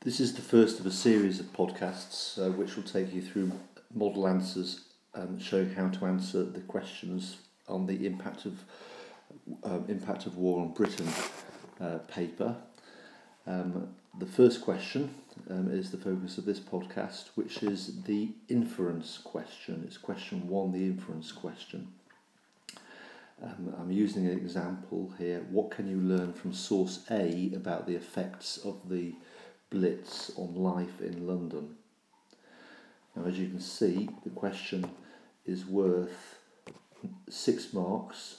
This is the first of a series of podcasts which will take you through model answers and show you how to answer the questions on the impact of war on Britain paper. The first question is the focus of this podcast, which is the inference question. It's question 1, the inference question. I'm using an example here. What can you learn from source A about the effects of the Blitz on life in London? Now, as you can see, the question is worth 6 marks.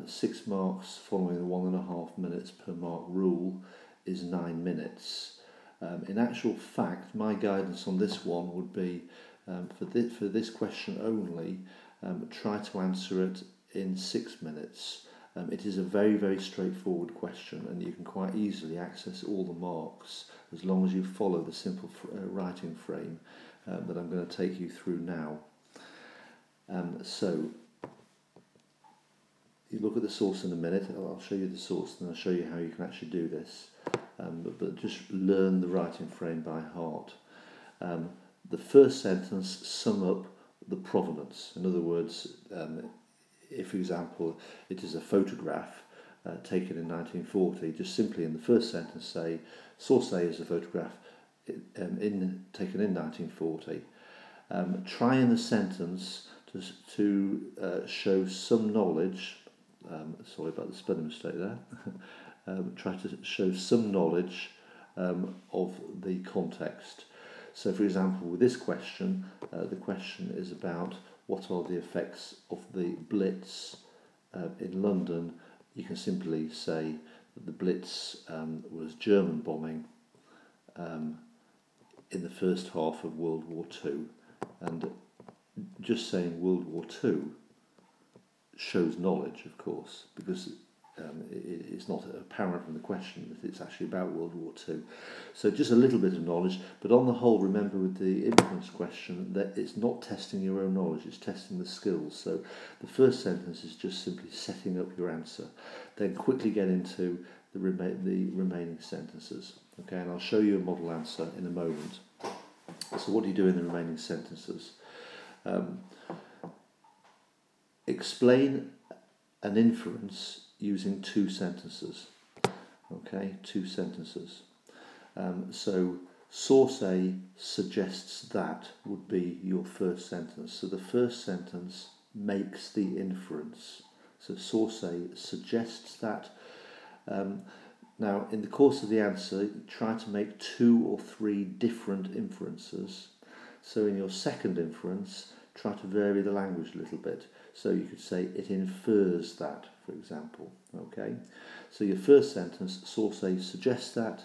6 marks following the 1.5 minutes per mark rule is 9 minutes. In actual fact, my guidance on this one would be for this question only, try to answer it in 6 minutes. It is a very, very straightforward question, and you can quite easily access all the marks as long as you follow the simple writing frame that I'm going to take you through now. So you look at the source in a minute. I'll show you the source and I'll show you how you can actually do this. But just learn the writing frame by heart. The first sentence sum up the provenance. In other words, if, for example, it is a photograph taken in 1940, just simply in the first sentence say, source A is a photograph taken in 1940. Try in the sentence to show some knowledge, sorry about the spelling mistake there, try to show some knowledge of the context. So, for example, with this question, the question is about what are the effects of the Blitz in London. You can simply say that the Blitz was German bombing in the first half of World War II. And just saying World War II shows knowledge, of course, because it's not apparent from the question that it's actually about World War II. So just a little bit of knowledge, but on the whole, remember with the inference question that it's not testing your own knowledge, it's testing the skills. So the first sentence is just simply setting up your answer. Then quickly get into the remaining sentences. Okay, and I'll show you a model answer in a moment. So what do you do in the remaining sentences? Explain an inference using 2 sentences. Okay, 2 sentences. So source A suggests that would be your first sentence. So the first sentence makes the inference. So source A suggests that. Now, in the course of the answer, try to make 2 or 3 different inferences. So in your second inference, try to vary the language a little bit. So you could say, it infers that, for example. Okay. So your first sentence, source A suggests that,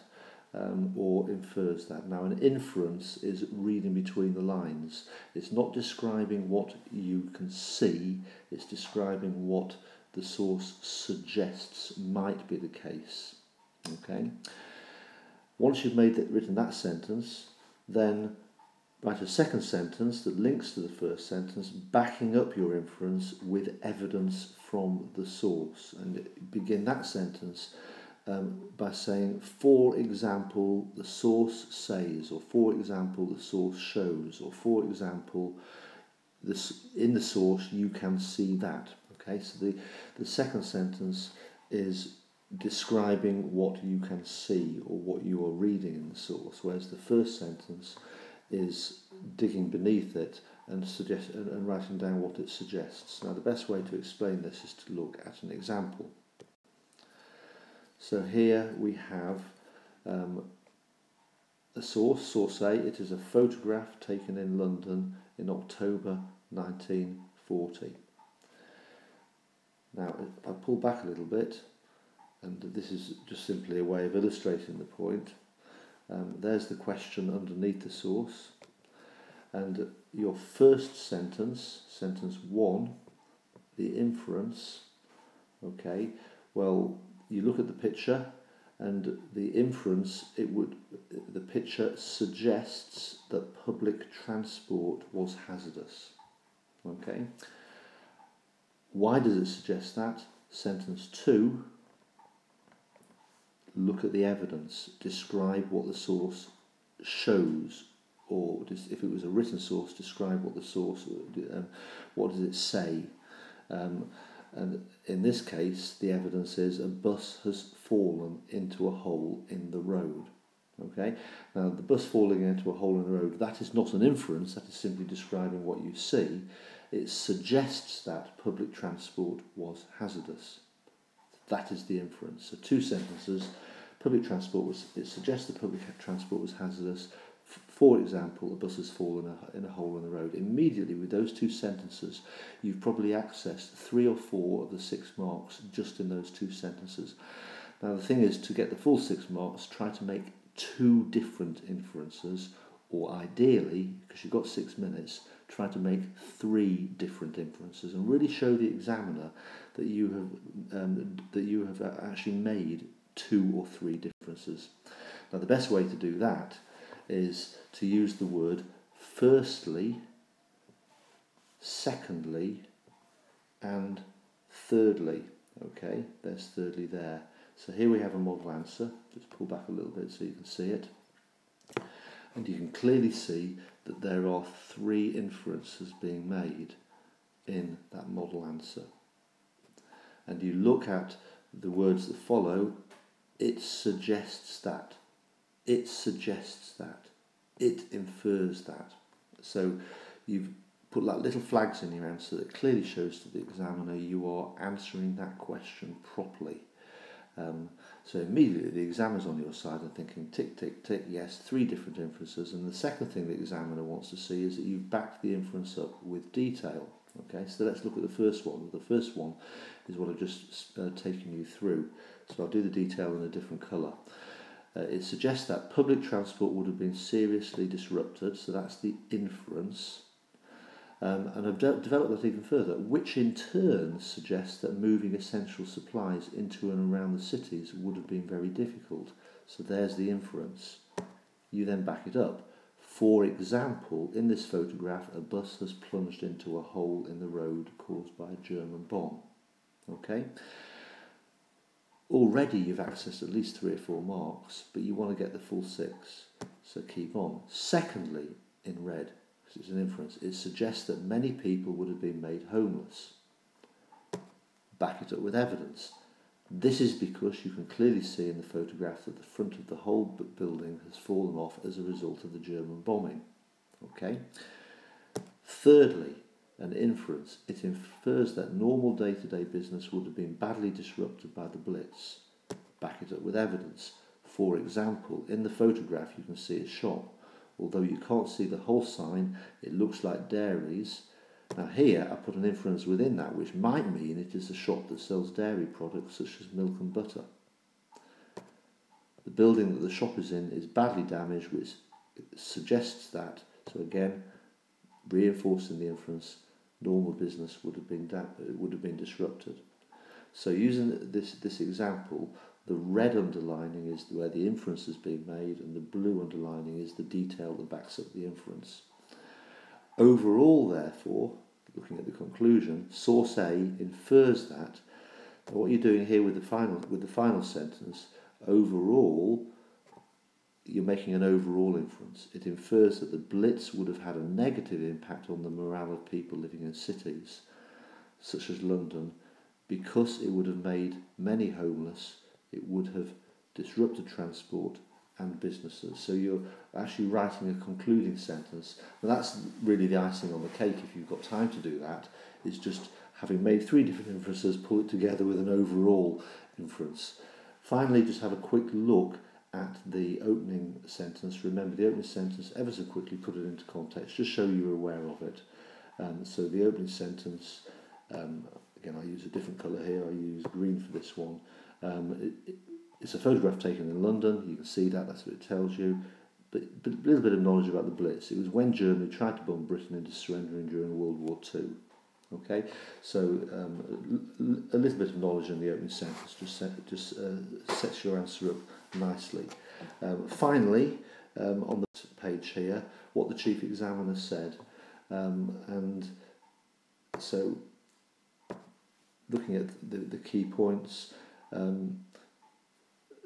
or infers that. Now, an inference is reading between the lines. It's not describing what you can see, it's describing what the source suggests might be the case. Okay. Once you've written that sentence, then write a second sentence that links to the first sentence, backing up your inference with evidence from the source. And begin that sentence by saying, for example, the source says, or for example, the source shows, or for example, in the source you can see that. Okay, so the second sentence is describing what you can see or what you are reading in the source, whereas the first sentence is digging beneath it and writing down what it suggests. Now, the best way to explain this is to look at an example. So here we have a source A. It is a photograph taken in London in October 1940. Now, if I pull back a little bit, and this is just simply a way of illustrating the point. There's the question underneath the source, and your first sentence, sentence 1, the inference. Okay, well, you look at the picture, and the inference, the picture suggests that public transport was hazardous. Okay, why does it suggest that? Sentence 2, look at the evidence, describe what the source shows, or if it was a written source, describe what the source, what does it say. And in this case, the evidence is a bus has fallen into a hole in the road. Okay, now the bus falling into a hole in the road, that is not an inference, that is simply describing what you see. It suggests that public transport was hazardous. That is the inference. So two sentences. Public transport was, it suggests that public transport was hazardous. For example, a bus has fallen in a hole in the road. Immediately with those two sentences, you've probably accessed 3 or 4 of the 6 marks just in those two sentences. Now the thing is, to get the full 6 marks, try to make 2 different inferences, or ideally, because you've got 6 minutes, try to make 3 different inferences and really show the examiner that you have actually made 2 or 3 differences. Now the best way to do that is to use the word firstly, secondly, and thirdly. Okay, there's thirdly there. So here we have a model answer. Just pull back a little bit so you can see it. And you can clearly see that there are 3 inferences being made in that model answer. And you look at the words that follow, it suggests that, it suggests that, it infers that. So you've put like little flags in your answer that clearly shows to the examiner you are answering that question properly. So immediately the examiner's on your side and thinking tick, tick, tick, yes, 3 different inferences. And the second thing the examiner wants to see is that you've backed the inference up with detail. Okay, so let's look at the first one. The first one is what I've just taken you through. So I'll do the detail in a different colour. It suggests that public transport would have been seriously disrupted, so that's the inference. And I've developed that even further, which in turn suggests that moving essential supplies into and around the cities would have been very difficult. So there's the inference. You then back it up. For example, in this photograph, a bus has plunged into a hole in the road caused by a German bomb. Okay? Already you've accessed at least 3 or 4 marks, but you want to get the full 6, so keep on. Secondly, in red, because it's an inference, it suggests that many people would have been made homeless. Back it up with evidence. This is because you can clearly see in the photograph that the front of the whole building has fallen off as a result of the German bombing. Okay. Thirdly, an inference. It infers that normal day-to-day business would have been badly disrupted by the Blitz. Back it up with evidence. For example, in the photograph you can see a shop. Although you can't see the whole sign, it looks like dairies. Now here I put an inference within that which might mean it is a shop that sells dairy products such as milk and butter. The building that the shop is in is badly damaged, which suggests that. So again, reinforcing the inference, normal business would have been disrupted. So using this example, the red underlining is where the inference is being made, and the blue underlining is the detail that backs up the inference. Overall, therefore, looking at the conclusion, source A infers that. And what you're doing here with the final sentence, overall, you're making an overall inference. It infers that the Blitz would have had a negative impact on the morale of people living in cities, such as London, because it would have made many homeless. It would have disrupted transport and businesses. So you're actually writing a concluding sentence. And that's really the icing on the cake, if you've got time to do that, is just having made 3 different inferences, pull it together with an overall inference. Finally, just have a quick look at the opening sentence. Remember the opening sentence, ever so quickly put it into context, just so you're aware of it. So the opening sentence, again I use a different colour here, I use green for this one. It's a photograph taken in London, you can see that, that's what it tells you. But a little bit of knowledge about the Blitz. It was when Germany tried to bomb Britain into surrendering during World War II. Okay, so a little bit of knowledge in the opening sentence just sets your answer up nicely. Finally, on the page here, what the Chief Examiner said. And so, looking at the key points,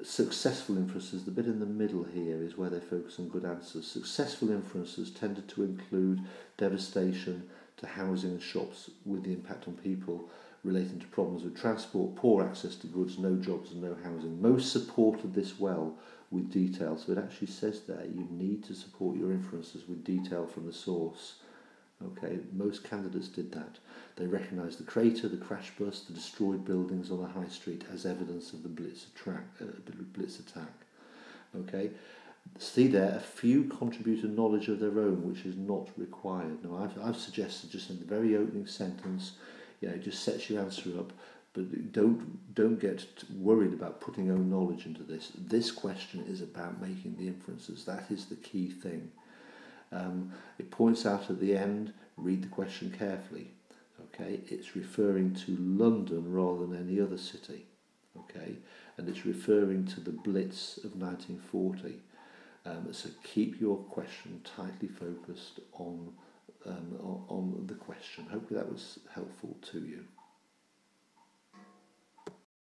Successful inferences, the bit in the middle here is where they focus on good answers. Successful inferences tended to include devastation to housing and shops with the impact on people relating to problems with transport, poor access to goods, no jobs and no housing. Most supported this well with detail. So it actually says there you need to support your inferences with detail from the source. Okay, most candidates did that. They recognised the crater, the crash bus, the destroyed buildings on the high street as evidence of the Blitz attack. Okay, see there, a few contributed knowledge of their own, which is not required. Now, I've suggested just in the very opening sentence, just sets your answer up, but don't get worried about putting your own knowledge into this. This question is about making the inferences. That is the key thing. It points out at the end, read the question carefully. Okay, it's referring to London rather than any other city. Okay, and it's referring to the Blitz of 1940. So keep your question tightly focused on the question. Hopefully that was helpful to you.